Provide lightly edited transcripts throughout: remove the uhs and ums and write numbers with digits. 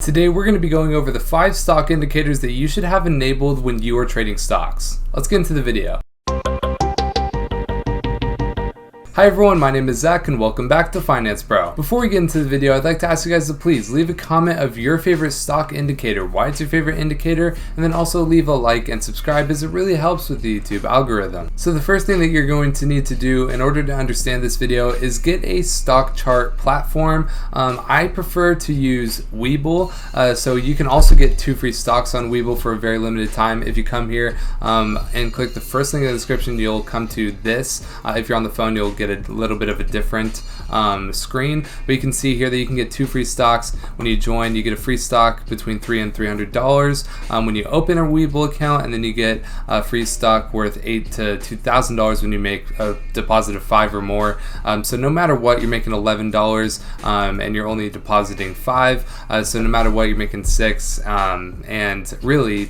Today we're going to be going over the 5 stock indicators that you should have enabled when you are trading stocks. Let's get into the video. Hi everyone, my name is Zach and welcome back to Finance Bro. Before we get into the video, I'd like to ask you guys to please leave a comment of your favorite stock indicator, why it's your favorite indicator, and then also leave a like and subscribe as it really helps with the YouTube algorithm. So the first thing that you're going to need to do in order to understand this video is get a stock chart platform. I prefer to use WeBull, so you can also get 2 free stocks on WeBull for a very limited time. If you come here and click the first link in the description, you'll come to this. If you're on the phone, you'll get a little bit of a different screen, but you can see here that you can get 2 free stocks. When you join, you get a free stock between $3 and $300 when you open a WeBull account, and then you get a free stock worth $8 to $2,000 when you make a deposit of 5 or more. So no matter what, you're making $11 and you're only depositing 5, so no matter what, you're making 6, and really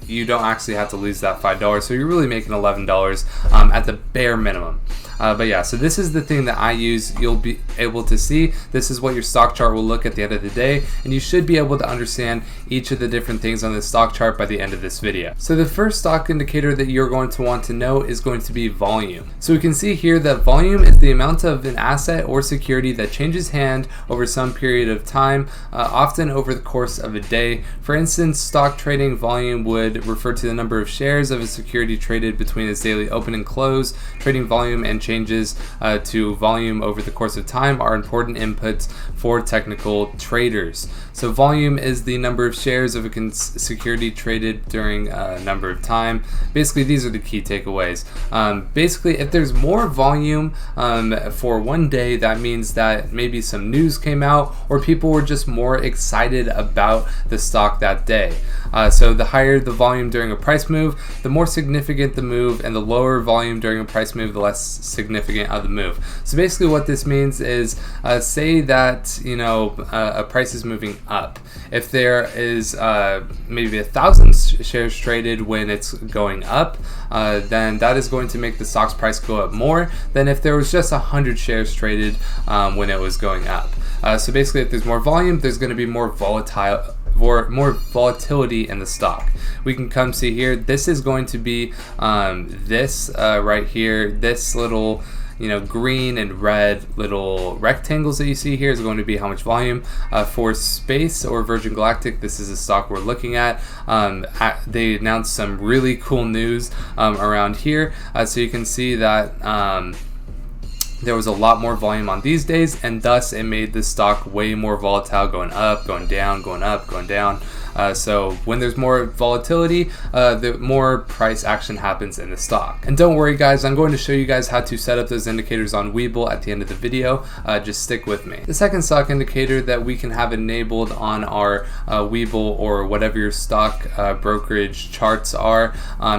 you don't actually have to lose that $5, so you're really making $11 at the bare minimum. But yeah, so this is the thing that I use. You'll be able to see this is what your stock chart will look at the end of the day, and you should be able to understand each of the different things on the stock chart by the end of this video. So the first stock indicator that you're going to want to know is going to be volume. So we can see here that volume is the amount of an asset or security that changes hand over some period of time, often over the course of a day. For instance, stock trading volume would refer to the number of shares of a security traded between its daily open and close. Trading volume and changes to volume over the course of time are important inputs for technical traders. So volume is the number of shares of a security traded during a number of time. Basically, these are the key takeaways. Basically, if there's more volume for one day, that means that maybe some news came out or people were just more excited about the stock that day. So the higher the volume during a price move, the more significant the move, and the lower volume during a price move, the less significant of the move. So basically what this means is say that a price is moving up. If there is maybe 1,000 shares traded when it's going up, then that is going to make the stock's price go up more than if there was just 100 shares traded when it was going up. So basically, if there's more volume, there's going to be more volatility in the stock. We can come see here, this is going to be this right here, this little green and red little rectangles that you see here is going to be how much volume. For Space or Virgin Galactic, this is a stock we're looking at. They announced some really cool news around here, so you can see that there was a lot more volume on these days, and thus it made the stock way more volatile, going up, going down, going up, going down. So when there's more volatility, the more price action happens in the stock. And don't worry guys, I'm going to show you guys how to set up those indicators on WeBull at the end of the video. Just stick with me. The second stock indicator that we can have enabled on our WeBull or whatever your stock brokerage charts are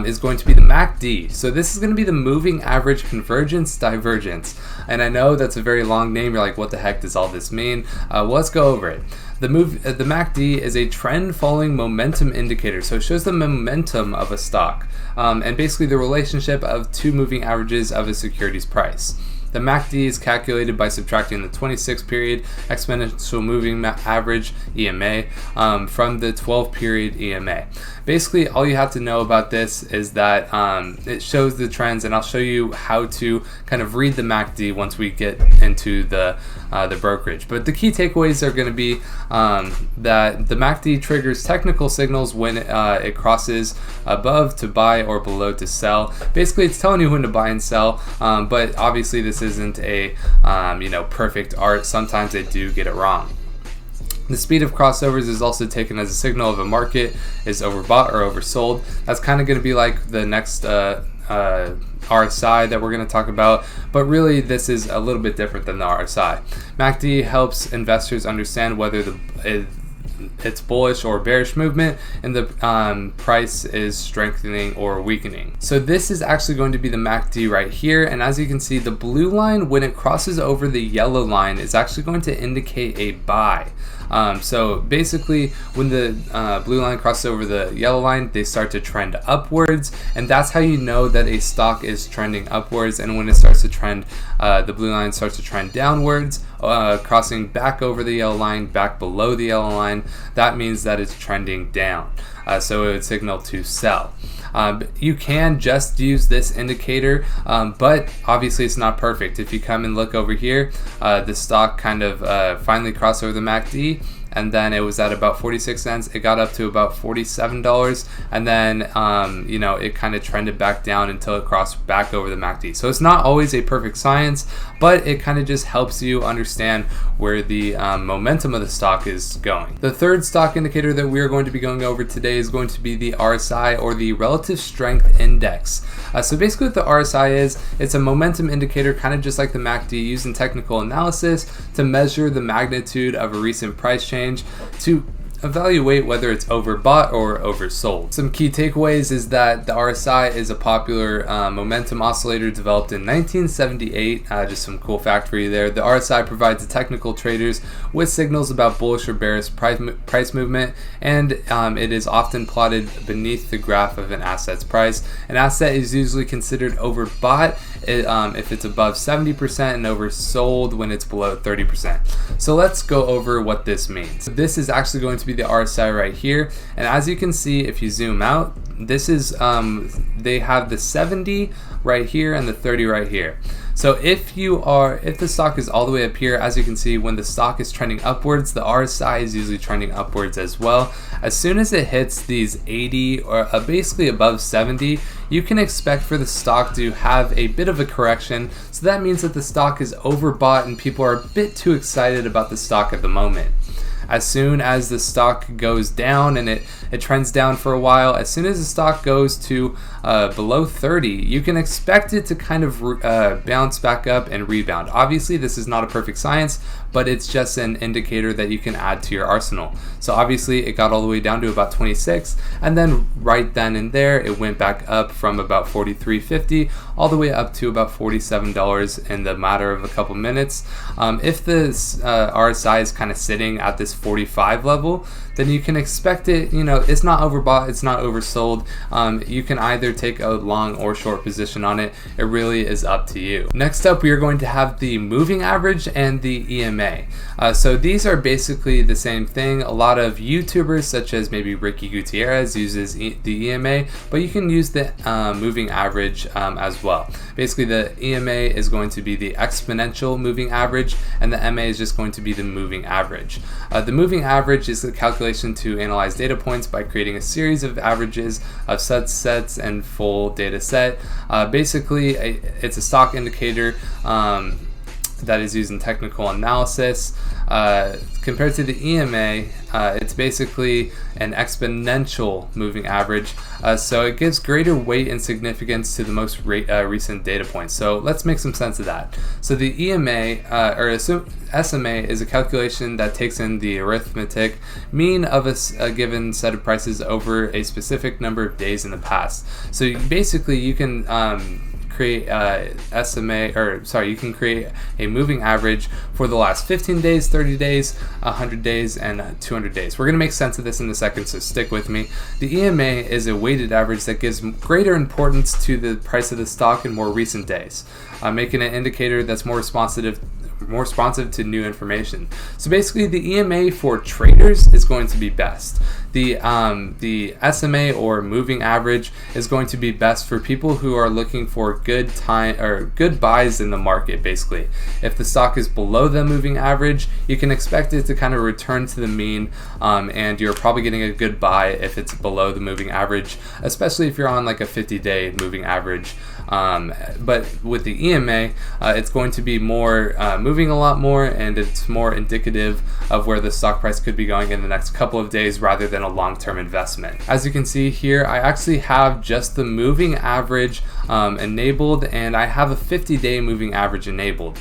is going to be the MACD. So this is going to be the moving average convergence divergence. And I know that's a very long name. You're like, what the heck does all this mean? Well, let's go over it. The MACD is a trend following momentum indicator, so it shows the momentum of a stock, and basically the relationship of 2 moving averages of a security's price. The MACD is calculated by subtracting the 26-period exponential moving average EMA from the 12-period EMA. Basically, all you have to know about this is that it shows the trends, and I'll show you how to kind of read the MACD once we get into the brokerage. But the key takeaways are going to be that the MACD triggers technical signals when it crosses above to buy or below to sell. Basically, it's telling you when to buy and sell, but obviously this isn't a perfect art. Sometimes they do get it wrong. The speed of crossovers is also taken as a signal of a market is overbought or oversold. That's kind of going to be like the next RSI that we're going to talk about, but really this is a little bit different than the RSI. MACD helps investors understand whether it's bullish or bearish movement, and the price is strengthening or weakening. So this is actually going to be the MACD right here, and as you can see, the blue line, when it crosses over the yellow line, is actually going to indicate a buy. So basically, when the blue line crosses over the yellow line, they start to trend upwards, and that's how you know that a stock is trending upwards. And when it starts to trend, the blue line starts to trend downwards, crossing back over the yellow line, back below the yellow line, that means that it's trending down. So it would signal to sell. You can just use this indicator, but obviously it's not perfect. If you come and look over here, the stock kind of finally crossed over the MACD, and then it was at about 46 cents. It got up to about $47, and then it kind of trended back down until it crossed back over the MACD. So it's not always a perfect science, but it kind of just helps you understand where the momentum of the stock is going. The third stock indicator that we are going to be going over today is going to be the RSI, or the Relative Strength Index. So basically what the RSI is, it's a momentum indicator, kind of just like the MACD, used in technical analysis to measure the magnitude of a recent price change to evaluate whether it's overbought or oversold. Some key takeaways is that the RSI is a popular momentum oscillator developed in 1978. Just some cool fact for you there. The RSI provides the technical traders with signals about bullish or bearish price movement, and it is often plotted beneath the graph of an asset's price. An asset is usually considered overbought if it's above 70% and oversold when it's below 30%. So let's go over what this means. This is actually going to be the RSI right here, and as you can see, if you zoom out, this is they have the 70 right here and the 30 right here. So if the stock is all the way up here, as you can see, when the stock is trending upwards, the RSI is usually trending upwards as well. As soon as it hits these 80 or basically above 70, you can expect for the stock to have a bit of a correction. So that means that the stock is overbought and people are a bit too excited about the stock at the moment. As soon as the stock goes down and it trends down for a while, as soon as the stock goes to below 30, you can expect it to kind of bounce back up and rebound. Obviously, this is not a perfect science, but it's just an indicator that you can add to your arsenal. So obviously, it got all the way down to about 26, and then right then and there, it went back up from about $43.50 all the way up to about $47 in the matter of a couple minutes. If this RSI is kind of sitting at this 45 level, then you can expect it, it's not overbought, it's not oversold. You can either take a long or short position on it. It really is up to you. Next up, we are going to have the moving average and the EMA. So these are basically the same thing. A lot of YouTubers, such as maybe Ricky Gutierrez, uses the EMA, but you can use the moving average as well. Basically, the EMA is going to be the exponential moving average, and the MA is just going to be the moving average. The moving average is the calculation to analyze data points by creating a series of averages of subsets and full data set. Basically, it's a stock indicator that is used in technical analysis. Compared to the EMA, it's basically an exponential moving average, so it gives greater weight and significance to the most recent data points. So let's make some sense of that. So the EMA, or SMA, is a calculation that takes in the arithmetic mean of a given set of prices over a specific number of days in the past. So basically, you can create you can create a moving average for the last 15 days, 30 days, 100 days, and 200 days. We're going to make sense of this in a second, so stick with me. The EMA is a weighted average that gives greater importance to the price of the stock in more recent days, making an indicator that's more responsive to new information. So basically, the EMA for traders is going to be best. The SMA, or moving average, is going to be best for people who are looking for good buys in the market. Basically, if the stock is below the moving average, you can expect it to kind of return to the mean, and you're probably getting a good buy if it's below the moving average, especially if you're on like a 50-day moving average. But with the EMA, it's going to be more moving a lot more, and it's more indicative of where the stock price could be going in the next couple of days rather than a long-term investment. As you can see here, I actually have just the moving average enabled, and I have a 50-day moving average enabled.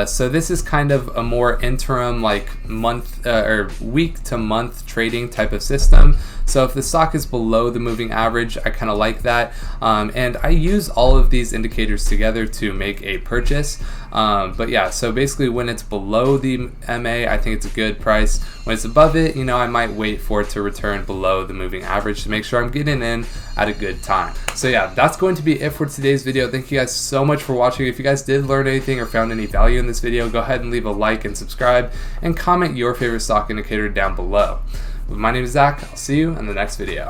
So this is kind of a more interim, like month or week to month trading type of system. So if the stock is below the moving average, I kind of like that, and I use all of of these indicators together to make a purchase. But yeah, so basically when it's below the MA, I think it's a good price. When it's above it, you know, I might wait for it to return below the moving average to make sure I'm getting in at a good time. So yeah, that's going to be it for today's video. Thank you guys so much for watching. If you guys did learn anything or found any value in this video, go ahead and leave a like and subscribe and comment your favorite stock indicator down below. My name is Zach. I'll see you in the next video.